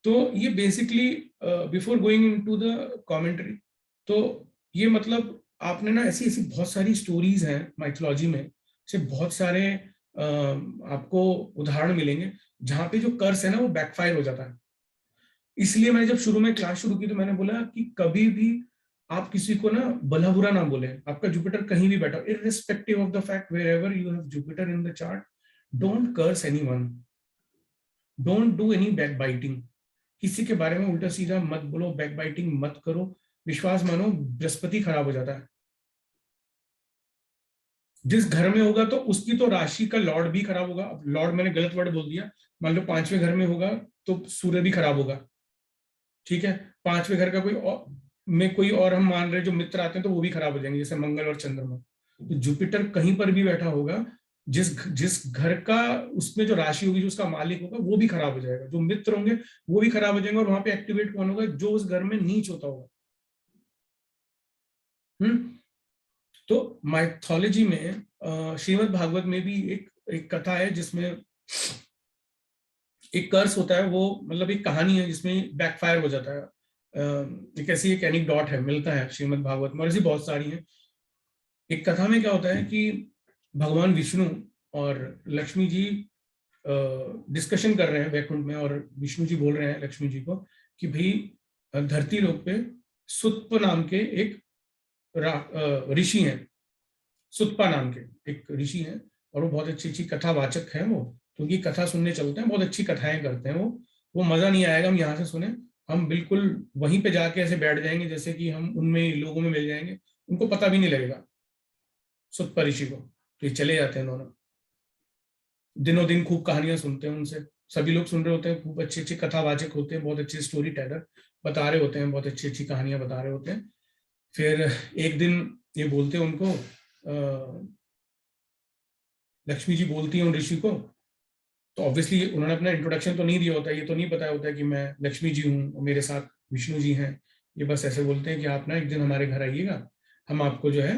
तो ये basically before going into the commentary, तो ये मतलब आपने ना ऐसी ऐसी बहुत सारी स्टोरीज हैं माइथोलॉजी में, से बहुत सारे आपको उदाहरण मिलेंगे जहां पे जो कर्स है ना वो बैकफायर हो जाता है। इसलिए मैंने जब शुरू में क्लास शुरू की तो मैंने बोला कि कभी भी आप किसी को ना भला बुरा ना बोले। आपका जुपिटर कहीं भी बैठा, irrespective of the fact wherever you have Jupiter in the chart, don't curse anyone, don't do any backbiting. किसी के बारे में उल्टा सीधा मत बोलो, बैक बाइटिंग मत करो। विश्वास मानो बृहस्पति खराब हो जाता है। जिस घर में होगा तो उसकी तो राशि का लॉर्ड भी खराब होगा। अब लॉर्ड मैंने गलत वर्ड बोल दिया, मान लो 5वें घर में होगा तो सूर्य भी खराब होगा, ठीक है। 5वें घर का कोई और में कोई और हम मान रहे जो मित्र आते हैं तो वो भी खराब हो जाएंगे, जैसे मंगल और चंद्रमा। तो जुपिटर कहीं पर भी बैठा होगा, जिस जिस घर का उसमें जो राशि होगी, जो उसका मालिक होगा वो भी खराब हो जाएगा, जो मित्र होंगे वो भी खराब हो जाएंगे। और वहां पे एक्टिवेट कौन होगा? जो उस घर में नीच होता होगा। हम्म। तो माइथोलॉजी में श्रीमद् भागवत में भी एक कथा है जिसमें एक कर्स होता है। वो मतलब एक कहानी है जिसमें बैकफायर हो जाता है। एक ऐसी एक एनिकडॉट है, मिलता है श्रीमद् भागवत में, और ऐसी बहुत सारी हैं। एक कथा में क्या होता है कि भगवान विष्णु और लक्ष्मी जी डिस्कशन कर रहे हैं वैकुंठ में, और विष्णु जी बोल रहे हैं लक्ष्मी जी को कि भाई धरती लोक पे सुत्प नाम के एक ऋषि हैं। सुत्पा नाम के एक ऋषि हैं, और वो बहुत अच्छी अच्छी कथावाचक हैं। वो तो उनकी कथा सुनने चलते हैं, बहुत अच्छी कथाएं करते हैं वो मजा नहीं आएगा हम यहाँ से सुने, हम बिल्कुल वहीं पे जाके ऐसे बैठ जाएंगे जैसे कि हम उनमें लोगों में मिल जाएंगे, उनको पता भी नहीं लगेगा सुत्पा ऋषि को। तो ये चले जाते हैं दोनों, दिनों दिन खूब कहानियां सुनते हैं उनसे। सभी लोग सुन रहे होते हैं, खूब अच्छी अच्छी कथावाचक होते हैं, बहुत अच्छे स्टोरी टेलर, बता रहे होते हैं, बहुत अच्छी अच्छी कहानियां बता रहे होते हैं। फिर एक दिन ये बोलते हैं उनको, लक्ष्मी जी बोलती है उन ऋषि को, तो ऑब्वियसली उन्होंने अपना इंट्रोडक्शन तो नहीं दिया होता, ये तो नहीं पता होता है कि मैं लक्ष्मी जी हूँ और मेरे साथ विष्णु जी हैं। ये बस ऐसे बोलते हैं कि आप ना एक दिन हमारे घर आइएगा, हम आपको जो है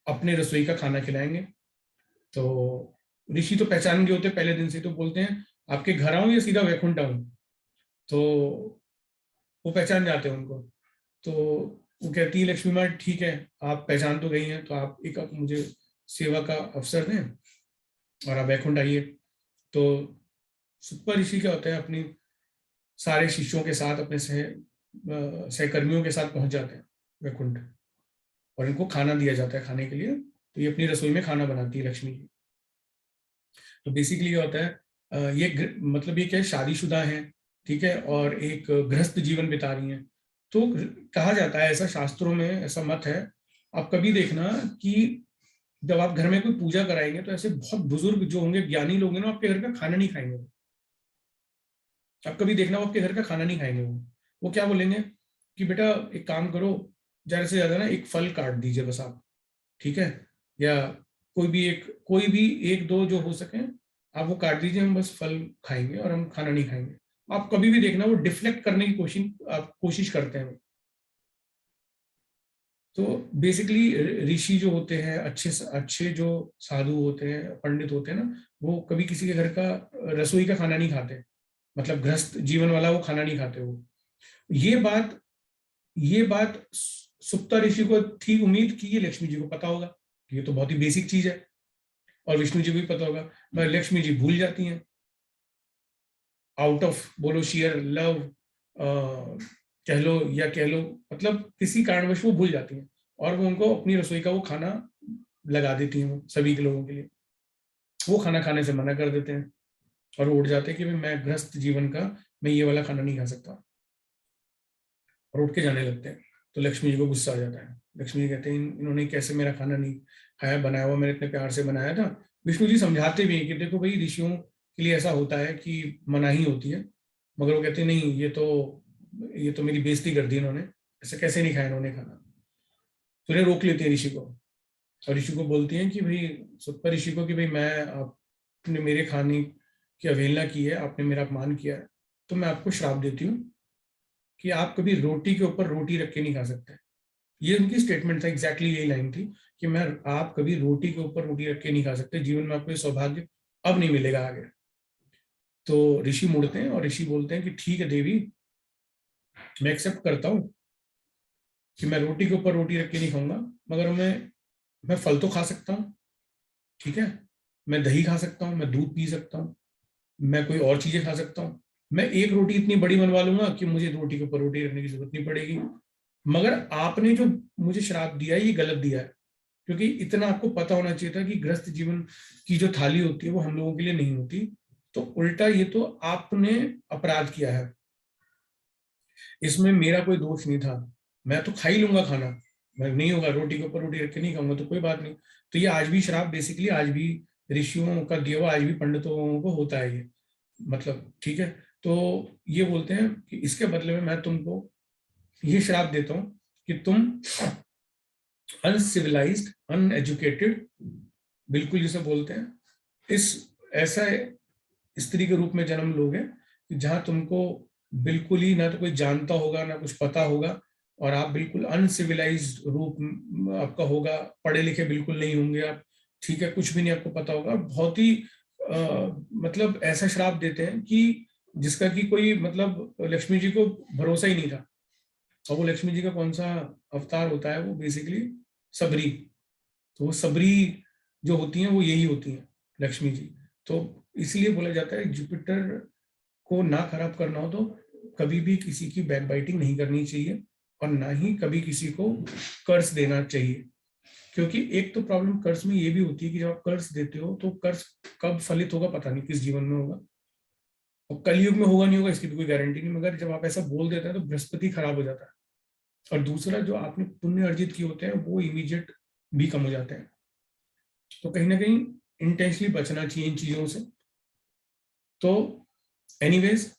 अपने रसोई का खाना खिलाएंगे। तो ऋषि तो पहचान गए होते पहले दिन से, तो बोलते हैं आपके घर आऊं या सीधा वैकुंठ आऊं? तो वो पहचान जाते हैं उनको। तो वो कहती है लक्ष्मी माँ ठीक है, आप पहचान तो गई हैं, तो आप एक मुझे सेवा का अवसर दें और आप वैकुंठ आइए। तो सुपर ऋषि क्या होता है, अपनी सारे शिष्यों के साथ, अपने सहकर्मियों के साथ पहुंच जाते हैं वैकुंठ, और इनको खाना दिया जाता है खाने के लिए। तो ये अपनी रसोई में खाना बनाती है लक्ष्मी जी। तो बेसिकली ये होता है मतलब ये क्या है, शादीशुदा है, ठीक है, और एक गृहस्थ जीवन बिता रही हैं। तो कहा जाता है, ऐसा शास्त्रों में ऐसा मत है, आप कभी देखना कि जब आप घर में कोई पूजा कराएंगे तो ऐसे बहुत बुजुर्ग जो होंगे, ज्ञानी लोग हैं ना, आपके घर का खाना नहीं खाएंगे। आप कभी देखना वो आपके घर का खाना नहीं खाएंगे। वो क्या बोलेंगे कि बेटा एक काम करो, ज्यादा से ज्यादा ना एक फल काट दीजिए बस आप, ठीक है, या कोई भी एक दो जो हो सके आप वो काट दीजिए, हम बस फल खाएंगे और हम खाना नहीं खाएंगे। आप कभी भी देखना वो डिफ्लेक्ट करने की कोशिश करते हैं। तो बेसिकली ऋषि जो होते हैं, अच्छे अच्छे जो साधु होते हैं, पंडित होते हैं ना, वो कभी किसी के घर का रसोई का खाना नहीं खाते, मतलब गृहस्थ जीवन वाला वो खाना नहीं खाते वो। ये बात सुप्ता ऋषि को थी उम्मीद कि ये लक्ष्मी जी को पता होगा, कि ये तो बहुत ही बेसिक चीज है, और विष्णु जी को भी पता होगा, पर लक्ष्मी जी भूल जाती हैं। आउट ऑफ बोलो शेयर लव कह लो या कह लो, मतलब किसी कारणवश वो भूल जाती हैं, और वो उनको अपनी रसोई का वो खाना लगा देती हैं वो सभी के लोगों के लिए। वो खाना खाने से मना कर देते हैं और वो उठ जाते हैं कि भाई मैं गृहस्थ जीवन का, मैं ये वाला खाना नहीं खा सकता, और उठ के जाने लगते हैं। तो लक्ष्मी जी को गुस्सा आ जाता है। लक्ष्मी जी कहते हैं इन्होंने कैसे मेरा खाना नहीं खाया, बनाया हुआ मैंने इतने प्यार से बनाया था। विष्णु जी समझाते भी हैं कि देखो भाई ऋषियों के लिए ऐसा होता है कि मनाही होती है, मगर वो कहते हैं नहीं, ये तो मेरी बेइज्जती कर दी इन्होंने, ऐसे कैसे नहीं खाया इन्होंने खाना। तो उन्हें रोक लेते हैं ऋषि को, और ऋषि को बोलती हैं कि भाई सुपर ऋषि को कि भाई मैं, आपने मेरे खाने की अवहेलना की है, आपने मेरा अपमान किया है, तो मैं आपको श्राप देती हूँ कि आप कभी रोटी के ऊपर रोटी रख के नहीं खा सकते। ये उनकी स्टेटमेंट था, एग्जैक्टली यही लाइन थी कि मैं, आप कभी रोटी के ऊपर रोटी रख के नहीं खा सकते, जीवन में आपको ये सौभाग्य अब नहीं मिलेगा आगे। तो ऋषि मुड़ते हैं और ऋषि बोलते हैं कि ठीक है देवी, मैं एक्सेप्ट करता हूँ कि मैं रोटी के ऊपर रोटी रख के नहीं खाऊंगा, मगर मैं फल तो खा सकता हूँ, ठीक है, मैं दही खा सकता हूँ, मैं दूध पी सकता हूँ, मैं कोई और चीजें खा सकता हूँ, मैं एक रोटी इतनी बड़ी बनवा लूंगा कि मुझे रोटी के ऊपर रोटी रखने की जरूरत नहीं पड़ेगी। मगर आपने जो मुझे श्राप दिया है ये गलत दिया है, क्योंकि इतना आपको पता होना चाहिए था कि गृहस्थ जीवन की जो थाली होती है वो हम लोगों के लिए नहीं होती। तो उल्टा ये तो आपने अपराध किया है, इसमें मेरा कोई दोष नहीं था, मैं तो खा ही लूंगा खाना, मैं नहीं होगा रोटी के ऊपर रोटी रख के नहीं खाऊंगा तो कोई बात नहीं। तो ये आज भी श्राप बेसिकली आज भी ऋषियों का दिया हुआ आज भी पंडितों को होता है ये, मतलब ठीक है। तो ये बोलते हैं कि इसके बदले में मैं तुमको ये श्राप देता हूँ कि तुम अनसिविलाइज्ड, अनएजुकेटेड, बिल्कुल जिसे बोलते हैं इस ऐसा स्त्री के रूप में जन्म लोगे कि जहां तुमको बिल्कुल ही ना तो कोई जानता होगा ना कुछ पता होगा, और आप बिल्कुल अनसिविलाइज्ड रूप आपका होगा, पढ़े लिखे बिल्कुल नहीं होंगे आप, ठीक है, कुछ भी नहीं आपको पता होगा, बहुत ही मतलब ऐसा श्राप देते हैं कि जिसका कि कोई मतलब लक्ष्मी जी को भरोसा ही नहीं था। और वो लक्ष्मी जी का कौन सा अवतार होता है, वो बेसिकली सबरी। तो वो सबरी जो होती हैं वो यही होती हैं, लक्ष्मी जी। तो इसलिए बोला जाता है जुपिटर को ना खराब करना हो तो कभी भी किसी की बैक बाइटिंग नहीं करनी चाहिए, और ना ही कभी किसी को कर्ज देना चाहिए। क्योंकि एक तो प्रॉब्लम कर्ज में ये भी होती है कि जब आप कर्ज देते हो तो कर्ज कब फलित होगा पता नहीं, किस जीवन में होगा, और कलयुग में होगा नहीं होगा इसकी भी कोई गारंटी नहीं, मगर जब आप ऐसा बोल देते हैं तो बृहस्पति खराब हो जाता है। और दूसरा, जो आपने पुण्य अर्जित किए होते हैं वो इमीडिएट भी कम हो जाते हैं। तो कहीं ना कहीं इंटेंशनली बचना चाहिए इन चीजों से। तो एनीवेज,